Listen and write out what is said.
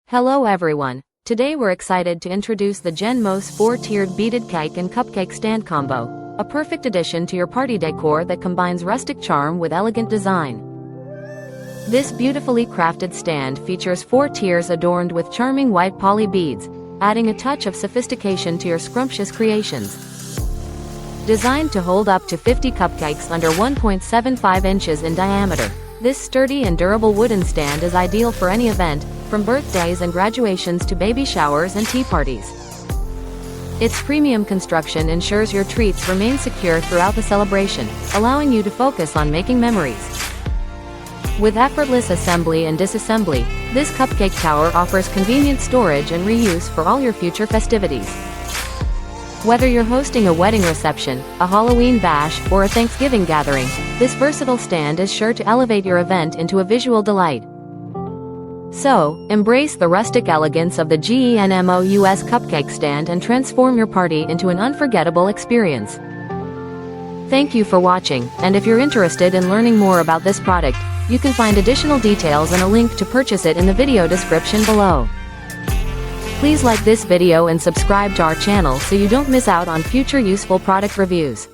Hello everyone. Today we're excited to introduce the GENMOUS 4-tiered beaded cake and cupcake stand combo, a perfect addition to your party decor that combines rustic charm with elegant design. This beautifully crafted stand features 4 tiers adorned with charming white poly beads, adding a touch of sophistication to your scrumptious creations. Designed to hold up to 50 cupcakes under 1.75 inches in diameter, this sturdy and durable wooden stand is ideal for any event, from birthdays and graduations to baby showers and tea parties. Its premium construction ensures your treats remain secure throughout the celebration, allowing you to focus on making memories. With effortless assembly and disassembly, this cupcake tower offers convenient storage and reuse for all your future festivities. Whether you're hosting a wedding reception, a Halloween bash, or a Thanksgiving gathering, this versatile stand is sure to elevate your event into a visual delight. So, embrace the rustic elegance of the GENMOUS cupcake stand and transform your party into an unforgettable experience. Thank you for watching, and if you're interested in learning more about this product, you can find additional details and a link to purchase it in the video description below. Please like this video and subscribe to our channel so you don't miss out on future useful product reviews.